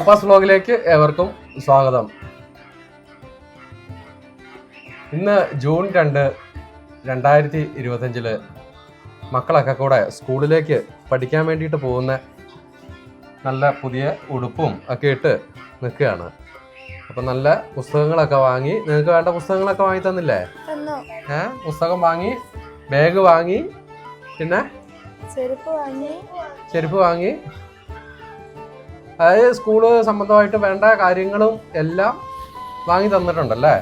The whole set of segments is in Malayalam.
അപ്പാസ് വ്ലോഗിലേക്ക് ഏവർക്കും സ്വാഗതം. ഇന്ന് ജൂൺ 2, 2025 മക്കളൊക്കെ കൂടെ സ്കൂളിലേക്ക് പഠിക്കാൻ വേണ്ടിയിട്ട് പോകുന്ന നല്ല പുതിയ ഉടുപ്പും ഒക്കെ ഇട്ട് നിൽക്കുകയാണ്. അപ്പം നല്ല പുസ്തകങ്ങളൊക്കെ വാങ്ങി, നിങ്ങൾക്ക് വേണ്ട പുസ്തകങ്ങളൊക്കെ വാങ്ങി തന്നില്ലേ? പുസ്തകം വാങ്ങി, ബാഗ് വാങ്ങി, പിന്നെ ചെരുപ്പ് വാങ്ങി, അതായത് സ്കൂള് സംബന്ധമായിട്ട് വേണ്ട കാര്യങ്ങളും എല്ലാം വാങ്ങി തന്നിട്ടുണ്ടല്ലേ.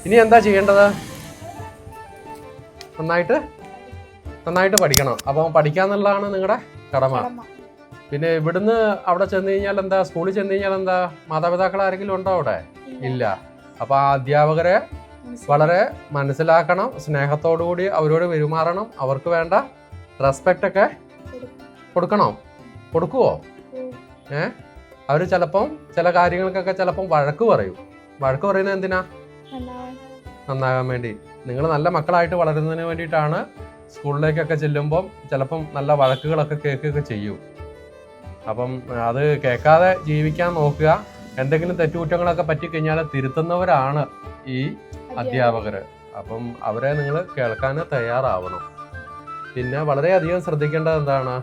ഇനി എന്താ ചെയ്യേണ്ടത്? നന്നായിട്ട് പഠിക്കണം. അപ്പം പഠിക്കാന്നുള്ളതാണ് നിങ്ങളുടെ കടമ. പിന്നെ ഇവിടുന്ന് അവിടെ ചെന്ന് കഴിഞ്ഞാൽ എന്താ, സ്കൂളിൽ ചെന്ന് കഴിഞ്ഞാൽ എന്താ, മാതാപിതാക്കൾ ആരെങ്കിലും ഉണ്ടോ അവിടെ? ഇല്ല. അപ്പം ആ അധ്യാപകരെ വളരെ മനസ്സിലാക്കണം, സ്നേഹത്തോടു കൂടി അവരോട് പെരുമാറണം, അവർക്ക് വേണ്ട റെസ്പെക്റ്റ് ഒക്കെ കൊടുക്കുവോ? അവർ ചിലപ്പം ചില കാര്യങ്ങൾക്കൊക്കെ ചിലപ്പം വഴക്ക് പറയുന്നത് എന്തിനാ? നന്നാകാൻ വേണ്ടി. നിങ്ങൾ നല്ല മക്കളായിട്ട് വളരുന്നതിന് വേണ്ടിയിട്ടാണ്. സ്കൂളിലേക്കൊക്കെ ചെല്ലുമ്പം ചിലപ്പം നല്ല വഴക്കുകളൊക്കെ കേൾക്കുകയൊക്കെ ചെയ്യും. അപ്പം അത് കേൾക്കാതെ ജീവിക്കാൻ നോക്കുക. എന്തെങ്കിലും തെറ്റുകുറ്റങ്ങളൊക്കെ പറ്റിക്കഴിഞ്ഞാൽ തിരുത്തുന്നവരാണ് ഈ അധ്യാപകർ. അപ്പം അവരെ നിങ്ങൾ കേൾക്കാൻ തയ്യാറാവണം. പിന്നെ വളരെയധികം ശ്രദ്ധിക്കേണ്ടത് എന്താണ്,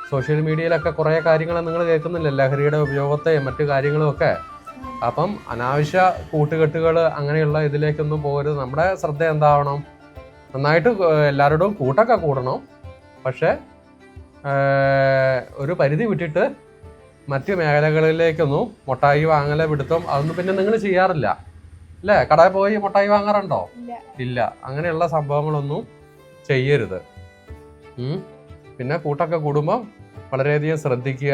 സോഷ്യൽ മീഡിയയിലൊക്കെ കുറേ കാര്യങ്ങൾ നിങ്ങൾ കേൾക്കുന്നില്ല, ലഹരിയുടെ ഉപയോഗത്തെയും മറ്റു കാര്യങ്ങളും ഒക്കെ. അപ്പം അനാവശ്യ കൂട്ടുകെട്ടുകൾ അങ്ങനെയുള്ള ഇതിലേക്കൊന്നും പോകരുത്. നമ്മുടെ ശ്രദ്ധ എന്താവണം, നന്നായിട്ട് എല്ലാവരോടും കൂട്ടൊക്കെ കൂടണം, പക്ഷേ ഒരു പരിധി വിട്ടിട്ട് മറ്റു മേഖലകളിലേക്കൊന്നും മുട്ടായി വാങ്ങല പിടുത്തം അതൊന്നും പിന്നെ നിങ്ങൾ ചെയ്യാറില്ല അല്ലേ? കടയിൽ പോയി മുട്ടായി വാങ്ങാറുണ്ടോ? ഇല്ല. അങ്ങനെയുള്ള സംഭവങ്ങളൊന്നും ചെയ്യരുത്. പിന്നെ കൂട്ടൊക്കെ കൂടുമ്പോൾ വളരെയധികം ശ്രദ്ധിക്കുക.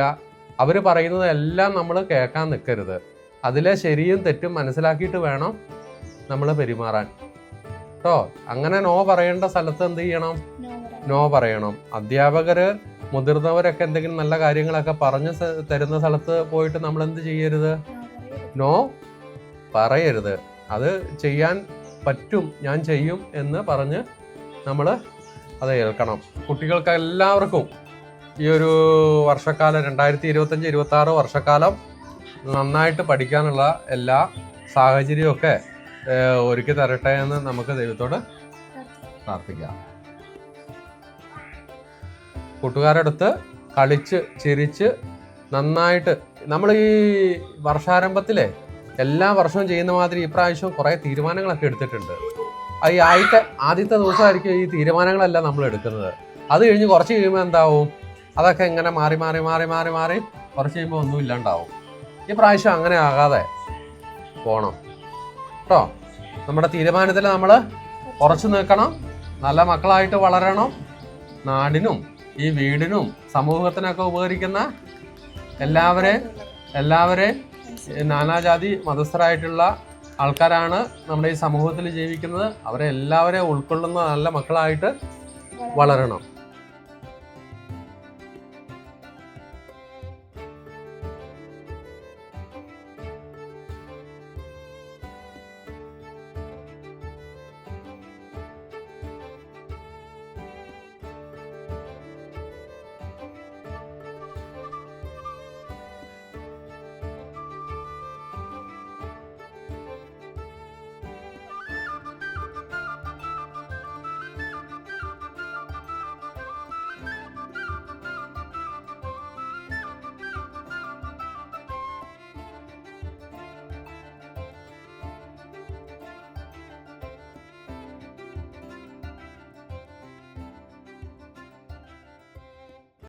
അവർ പറയുന്നത് എല്ലാം നമ്മൾ കേൾക്കാൻ നിൽക്കരുത്. അതിലെ ശരിയും തെറ്റും മനസ്സിലാക്കിയിട്ട് വേണം നമ്മൾ പെരുമാറാൻ കേട്ടോ. അങ്ങനെ നോ പറയേണ്ട സ്ഥലത്ത് എന്ത് ചെയ്യണം? നോ പറയണം. അധ്യാപകർ മുതിർന്നവരൊക്കെ എന്തെങ്കിലും നല്ല കാര്യങ്ങളൊക്കെ പറഞ്ഞു തരുന്ന സ്ഥലത്ത് പോയിട്ട് നമ്മൾ എന്ത് ചെയ്യരുത്? നോ പറയരുത്. അത് ചെയ്യാൻ പറ്റും, ഞാൻ ചെയ്യും എന്ന് പറഞ്ഞ് നമ്മൾ അത് ഏൽക്കണം. കുട്ടികൾക്ക് എല്ലാവർക്കും ഈ ഒരു വർഷക്കാലം 2025-26 വർഷക്കാലം നന്നായിട്ട് പഠിക്കാനുള്ള എല്ലാ സാഹചര്യമൊക്കെ ഒരുക്കി തരട്ടെ എന്ന് നമുക്ക് ദൈവത്തോട് പ്രാർത്ഥിക്കാം. കൂട്ടുകാരടുത്ത് കളിച്ച് ചിരിച്ച് നന്നായിട്ട് നമ്മൾ ഈ വർഷാരംഭത്തിലെ എല്ലാ വർഷവും ചെയ്യുന്ന മാതിരി ഇപ്രാവശ്യം കുറേ തീരുമാനങ്ങളൊക്കെ എടുത്തിട്ടുണ്ട്. ഈ ആദ്യത്തെ ദിവസമായിരിക്കും ഈ തീരുമാനങ്ങളെല്ലാം നമ്മൾ എടുക്കുന്നത്. അത് കഴിഞ്ഞ് കുറച്ച് കഴിയുമ്പോൾ എന്താവും, അതൊക്കെ ഇങ്ങനെ മാറി കുറച്ച് കഴിയുമ്പോൾ ഒന്നും ഇല്ലാണ്ടാവും. ഈ പ്രാവശ്യം അങ്ങനെ ആകാതെ പോകണം കേട്ടോ. നമ്മുടെ തീരുമാനത്തിൽ നമ്മൾ ഉറച്ചു നിൽക്കണം. നല്ല മക്കളായിട്ട് വളരണം. നാടിനും ഈ വീടിനും സമൂഹത്തിനൊക്കെ ഉപകരിക്കുന്ന എല്ലാവരെയും നാനാജാതി മതസ്ഥരായിട്ടുള്ള ആൾക്കാരാണ് നമ്മുടെ ഈ സമൂഹത്തിൽ ജീവിക്കുന്നത്. അവരെ എല്ലാവരെയും ഉൾക്കൊള്ളുന്ന നല്ല മക്കളായിട്ട് വളരണം.